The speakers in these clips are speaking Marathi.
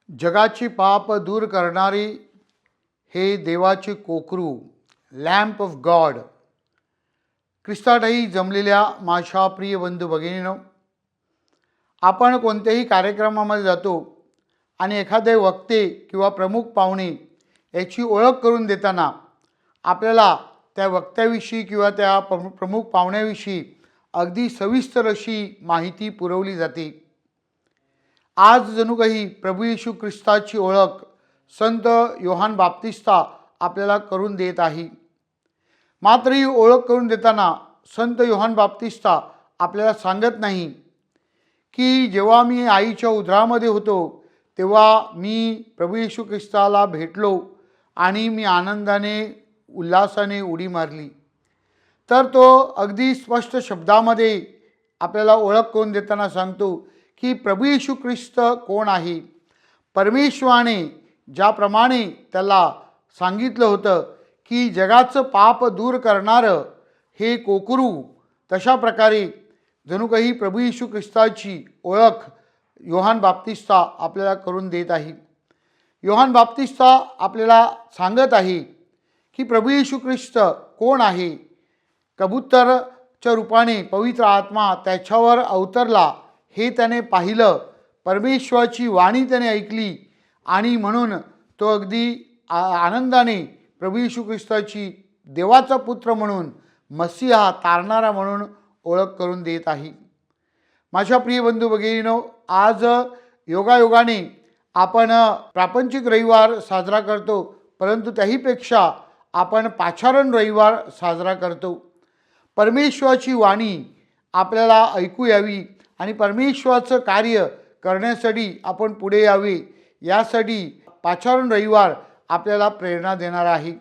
जगाची पाप दूर करणारी हे देवाचे कोकरू, लॅम्प ऑफ गॉड. ख्रिस्तातही जमलेल्या माझ्या प्रिय बंधू भगिनीनो, आपण कोणत्याही कार्यक्रमामध्ये जातो आणि एखादे वक्ते किंवा प्रमुख पाहुणे याची ओळख करून देताना आपल्याला त्या वक्त्याविषयी किंवा त्या प्रमुख पाहुण्याविषयी अगदी सविस्तर अशी माहिती पुरवली जाते. आज जणू काही प्रभू येशू ख्रिस्ताची ओळख संत योहान बाप्तिस्ता आपल्याला करून देत आहे. मात्र ही ओळख करून देताना संत योहान बाप्तिस्ता आपल्याला सांगत नाही की जेव्हा मी आईच्या उदरामध्ये होतो तेव्हा मी प्रभू येशू ख्रिस्ताला भेटलो आणि मी आनंदाने उल्हासाने उडी मारली. तर तो अगदी स्पष्ट शब्दामध्ये आपल्याला ओळख करून देताना सांगतो की प्रभू येशू ख्रिस्त कोण आहे. परमेश्वराने ज्याप्रमाणे त्याला सांगितलं होतं की जगाचं पाप दूर करणारं हे कोकरू, तशा प्रकारे जणू काही प्रभू येशू ख्रिस्ताची ओळख योहान बाप्तिस्ता आपल्याला करून देत आहे. योहान बाप्तिस्ता आपल्याला सांगत आहे की प्रभू येशू ख्रिस्त कोण आहे. कबूतरच्या रूपाने पवित्र आत्मा त्याच्यावर अवतरला हे त्याने पाहिलं. परमेश्वराची वाणी त्याने ऐकली आणि म्हणून तो अगदी आनंदाने प्रभू येशू ख्रिस्ताची देवाचा पुत्र म्हणून, मसीहा तारणारा म्हणून ओळख करून देत आहे. माझ्या प्रिय बंधू भगिनीनो, आज योगायोगाने आपण प्रापंचिक रविवार साजरा करतो, परंतु त्याहीपेक्षा आपण पाचारण रविवार साजरा करतो. परमेश्वराची वाणी आपल्याला ऐकू यावी आणि परमेश्वराचं कार्य करण्यासाठी आपण पुढे यावे, यासाठी पाचारण रविवार आपल्याला प्रेरणा देणार आहे.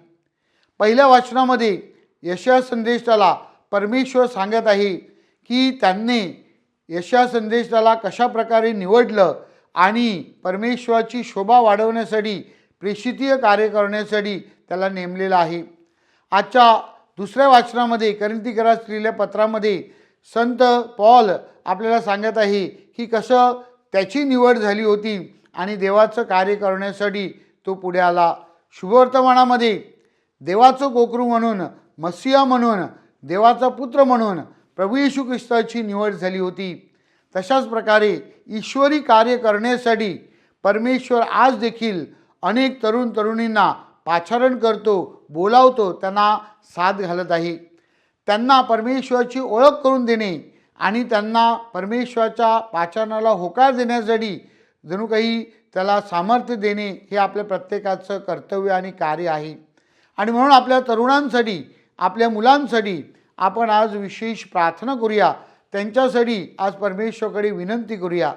पहिल्या वाचनामध्ये यशाया संदेशाला परमेश्वर सांगत आहे की त्यांनी यशाया संदेशाला कशा प्रकारे निवडलं आणि परमेश्वराची शोभा वाढवण्यासाठी, प्रेषितीय कार्य करण्यासाठी त्याला नेमलेलं आहे. आजच्या दुसऱ्या वाचनामध्ये करिंथीकरास लिहिलेल्या पत्रामध्ये संत पॉल आपल्याला सांगत आहे की कसं त्याची निवड झाली होती आणि देवाचं कार्य करण्यासाठी तो पुढे आला. शुभवर्तमानामध्ये देवाचं कोकरू म्हणून, मसीहा म्हणून, देवाचा पुत्र म्हणून प्रभू येशू ख्रिस्ताची निवड झाली होती. तशाच प्रकारे ईश्वरी कार्य करण्यासाठी परमेश्वर आज देखील अनेक तरुण तरुणींना पाचारण करतो, बोलावतो, त्यांना साथ घालत आहे. त्यांना परमेश्वराची ओळख करून देणे आणि त्यांना परमेश्वराच्या पाचारणाला होकार देण्यासाठी जणू काही त्याला सामर्थ्य देणे हे आपल्या प्रत्येकाचं कर्तव्य आणि कार्य आहे. आणि म्हणून आपल्या तरुणांसाठी, आपल्या मुलांसाठी आपण आज विशेष प्रार्थना करूया. त्यांच्यासाठी आज परमेश्वराकडे विनंती करूया.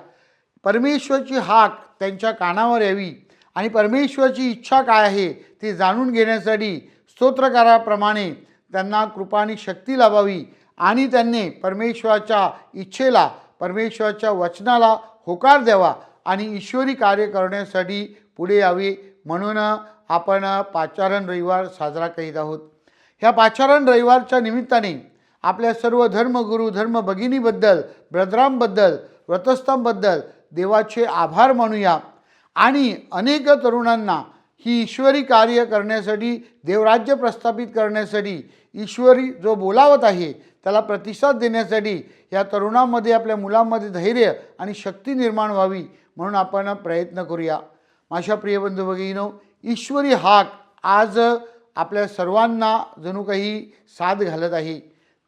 परमेश्वराची हाक त्यांच्या कानावर यावी आणि परमेश्वराची इच्छा काय आहे ते जाणून घेण्यासाठी स्तोत्रकाराप्रमाणे त्यांना कृपा आणि शक्ती लाभावी आणि त्यांनी परमेश्वराच्या इच्छेला, परमेश्वराच्या वचनाला होकार द्यावा आणि ईश्वरी कार्य करण्यासाठी पुढे यावे. म्हणून आपण पाचारण रविवार साजरा करीत आहोत. ह्या पाचारण रविवारच्या निमित्ताने आपल्या सर्व धर्मगुरू, धर्म भगिनीबद्दल, ब्रदरांबद्दल, व्रतस्थांबद्दल देवाचे आभार मानूया आणि अनेक तरुणांना ही ईश्वरी कार्य करण्यासाठी, देवराज्य प्रस्थापित करण्यासाठी ईश्वरी जो बोलावत आहे त्याला प्रतिसाद देण्यासाठी या तरुणांमध्ये, आपल्या मुलांमध्ये धैर्य आणि शक्ती निर्माण व्हावी म्हणून आपण प्रयत्न करूया. माझ्या प्रिय बंधू भगिनीनो, ईश्वरी हाक आज आपल्या सर्वांना जणू काही साथ घालत आहे.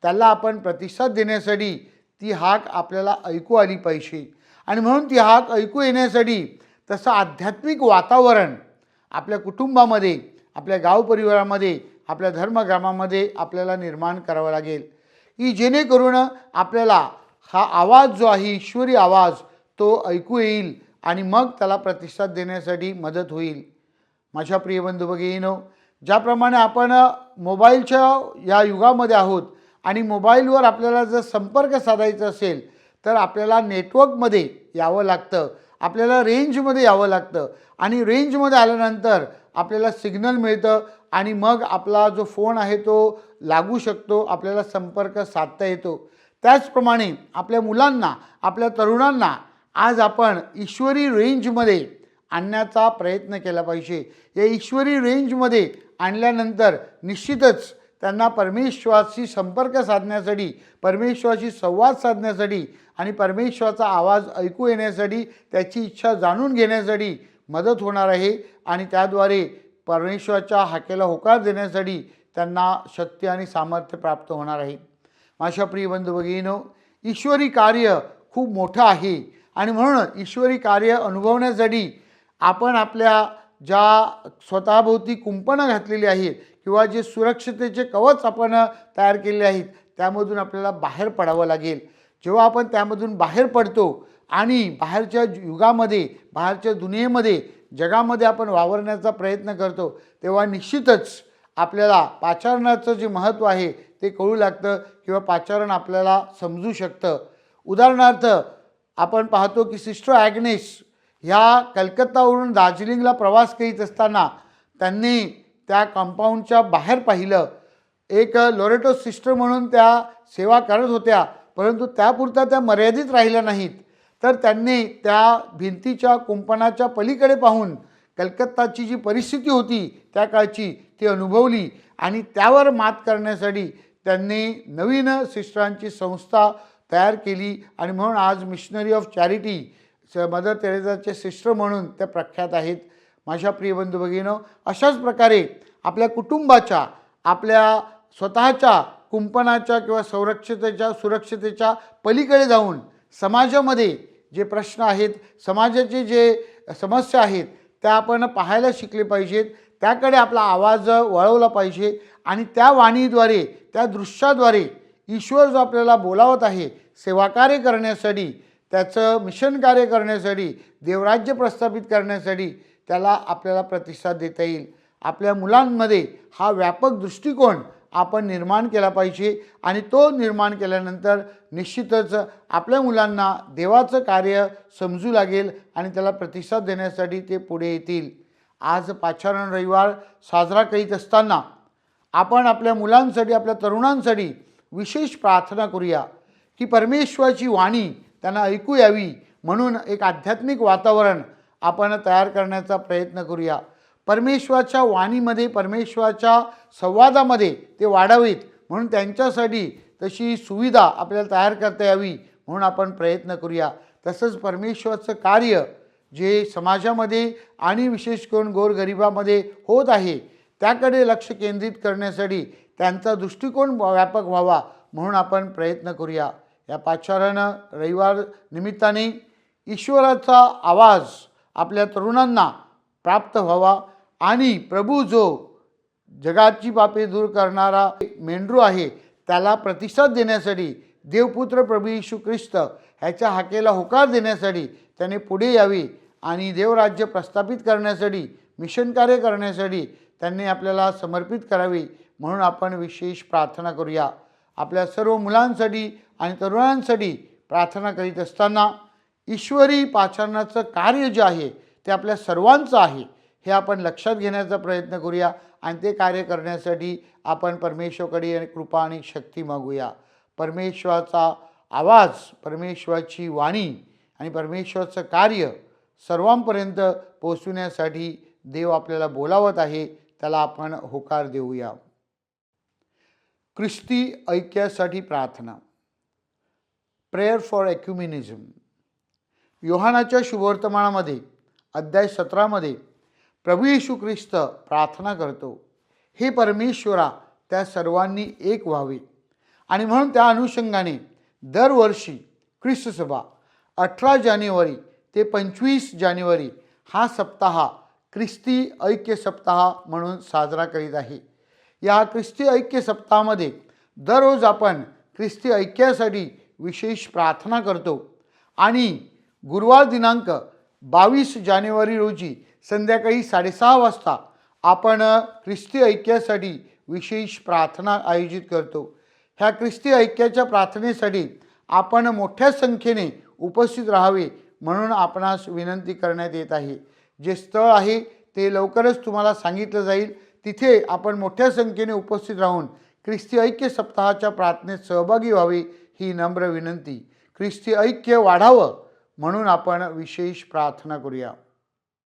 त्याला आपण प्रतिसाद देण्यासाठी ती हाक आपल्याला ऐकू आली पाहिजे आणि म्हणून ती हाक ऐकू येण्यासाठी तसं आध्यात्मिक वातावरण आपल्या कुटुंबामध्ये, आपल्या गाव परिवारामध्ये, आपल्या धर्मग्रामामध्ये आपल्याला निर्माण करावं लागेल की जेणेकरून आपल्याला हा आवाज जो आहे, ईश्वरी आवाज, तो ऐकू येईल आणि मग त्याला प्रतिसाद देण्यासाठी मदत होईल. माझ्या प्रिय बंधू भगिनीनो, ज्याप्रमाणे आपण मोबाईलच्या या युगामध्ये आहोत आणि मोबाईलवर आपल्याला जर संपर्क साधायचा असेल तर आपल्याला नेटवर्कमध्ये यावं लागतं, आपल्याला रेंजमध्ये यावं लागतं आणि रेंजमध्ये आल्यानंतर आपल्याला सिग्नल मिळतं आणि मग आपला जो फोन आहे तो लागू शकतो, आपल्याला संपर्क साधता येतो. त्याचप्रमाणे आपल्या मुलांना, आपल्या तरुणांना आज आपण ईश्वरी रेंजमध्ये आणण्याचा प्रयत्न केला पाहिजे. या ईश्वरी रेंजमध्ये आणल्यानंतर निश्चितच त्यांना परमेश्वराशी संपर्क साधण्यासाठी, परमेश्वराशी संवाद साधण्यासाठी आणि परमेश्वराचा आवाज ऐकू येण्यासाठी, त्याची इच्छा जाणून घेण्यासाठी मदत होणार आहे आणि त्याद्वारे परमेश्वराच्या हाकेला होकार देण्यासाठी त्यांना शक्ती आणि सामर्थ्य प्राप्त होणार आहे. माझ्या प्रिय बंधू भगिनींनो, ईश्वरी कार्य खूप मोठं आहे आणि म्हणून ईश्वरी कार्य अनुभवण्यासाठी आपण आपल्या ज्या स्वतःभोवती कुंपणं घातलेली आहेत किंवा जे सुरक्षिततेचे कवच आपण तयार केले आहेत त्यामधून आपल्याला बाहेर पडावं लागेल. जेव्हा आपण त्यामधून बाहेर पडतो आणि बाहेरच्या युगामध्ये, बाहेरच्या दुनियेमध्ये, जगामध्ये आपण वावरण्याचा प्रयत्न करतो, तेव्हा निश्चितच आपल्याला पाचारणाचं जे महत्त्व आहे ते कळू लागतं किंवा पाचारण आपल्याला समजू शकतं. उदाहरणार्थ आपण पाहतो की सिस्टर ॲग्नेस ह्या कलकत्तावरून दार्जिलिंगला प्रवास करीत असताना त्यांनी त्या कंपाऊंडच्या बाहेर पाहिलं. एक लोरेटो सिस्टर म्हणून त्या सेवा करत होत्या, परंतु त्यापुरता त्या मर्यादित राहिल्या नाहीत, तर त्यांनी त्या भिंतीच्या कुंपणाच्या पलीकडे पाहून कलकत्ताची जी परिस्थिती होती त्या काळची ती अनुभवली आणि त्यावर मात करण्यासाठी त्यांनी नवीन सिस्टरांची संस्था तयार केली आणि म्हणून आज मिशनरी ऑफ चॅरिटी मदर तेरेसाचे सिस्टर म्हणून त्या प्रख्यात आहेत. माझ्या प्रिय बंधू भगिनींनो, अशाच प्रकारे आपल्या कुटुंबाच्या, आपल्या स्वतःच्या कुंपणाच्या किंवा सुरक्षितेच्या पलीकडे जाऊन समाजामध्ये जे प्रश्न आहेत, समाजाचे जे समस्या आहेत त्या आपण पाहायला शिकले पाहिजेत, त्याकडे आपला आवाज वळवला पाहिजे आणि त्या वाणीद्वारे, त्या दृश्याद्वारे ईश्वर जो आपल्याला बोलावत आहे सेवाकार्य करण्यासाठी, त्याचं मिशन कार्य करण्यासाठी, देवराज्य प्रस्थापित करण्यासाठी त्याला आपल्याला प्रतिसाद देता येईल. आपल्या मुलांमध्ये हा व्यापक दृष्टिकोन आपण निर्माण केला पाहिजे आणि तो निर्माण केल्यानंतर निश्चितच आपल्या मुलांना देवाचं कार्य समजू लागेल आणि त्याला प्रतिसाद देण्यासाठी ते पुढे येतील. आज पाचारण रविवार साजरा करीत असताना आपण आपल्या मुलांसाठी, आपल्या तरुणांसाठी विशेष प्रार्थना करूया की परमेश्वराची वाणी त्यांना ऐकू यावी, म्हणून एक आध्यात्मिक वातावरण आपण तयार करण्याचा प्रयत्न करूया. परमेश्वराच्या वाणीमध्ये, परमेश्वराच्या संवादामध्ये ते वाढावेत, म्हणून त्यांच्यासाठी तशी सुविधा आपल्याला तयार करता यावी म्हणून आपण प्रयत्न करूया. तसंच परमेश्वराचं कार्य जे समाजामध्ये आणि विशेष करून गोरगरिबामध्ये होत आहे त्याकडे लक्ष केंद्रित करण्यासाठी त्यांचा दृष्टिकोन व्यापक व्हावा म्हणून आपण प्रयत्न करूया. या पाचारण रविवार निमित्ताने ईश्वराचा आवाज आपल्या तरुणांना प्राप्त व्हावा आणि प्रभू जो जगाची पापे दूर करणारा मेंढरू आहे त्याला प्रतिसाद देण्यासाठी, देवपुत्र प्रभू येशू ख्रिस्त ह्याच्या हाकेला होकार देण्यासाठी त्याने पुढे यावे आणि देवराज्य प्रस्थापित करण्यासाठी, मिशन कार्य करण्यासाठी त्यांनी आपल्याला समर्पित करावे म्हणून आपण विशेष प्रार्थना करूया. आपल्या सर्व मुलांसाठी आणि तरुणांसाठी प्रार्थना करीत असताना ईश्वरी पाचारणाचं कार्य जे आहे ते आपल्या सर्वांचं आहे हे आपण लक्षात घेण्याचा प्रयत्न करूया आणि ते कार्य करण्यासाठी आपण परमेश्वराकडे कृपा आणि शक्ती मागूया. परमेश्वराचा आवाज, परमेश्वराची वाणी आणि परमेश्वराचं कार्य सर्वांपर्यंत पोहोचवण्यासाठी देव आपल्याला बोलावत आहे, त्याला आपण होकार देऊया. ख्रिस्ती ऐक्यासाठी प्रार्थना. Prayer for एक्युमेनिझम. योहानाच्या शुभवर्तमानामध्ये अध्याय 17 मध्ये प्रभू येशू ख्रिस्त प्रार्थना करतो, हे परमेश्वरा त्या सर्वांनी एक व्हावे. आणि म्हणून त्या अनुषंगाने दरवर्षी ख्रिस्त सभा 18 जानेवारी ते 25 जानेवारी हा सप्ताह ख्रिस्ती ऐक्य सप्ताह म्हणून साजरा करीत आहे. या ख्रिस्ती ऐक्य सप्ताहामध्ये दररोज आपण ख्रिस्ती ऐक्यासाठी विशेष प्रार्थना करतो आणि गुरुवार दिनांक 22 जानेवारी रोजी संध्याकाळी 6:30 वाजता आपण ख्रिस्ती ऐक्यासाठी विशेष प्रार्थना आयोजित करतो. ह्या ख्रिस्ती ऐक्याच्या प्रार्थनेसाठी आपण मोठ्या संख्येने उपस्थित राहावे म्हणून आपणास विनंती करण्यात येत आहे. जे स्थळ आहे ते लवकरच तुम्हाला सांगितलं जाईल. तिथे आपण मोठ्या संख्येने उपस्थित राहून ख्रिस्ती ऐक्य सप्ताहाच्या प्रार्थनेत सहभागी व्हावे ही नम्र विनंती. ख्रिस्ती ऐक्य वाढावं म्हणून आपण विशेष प्रार्थना करूया.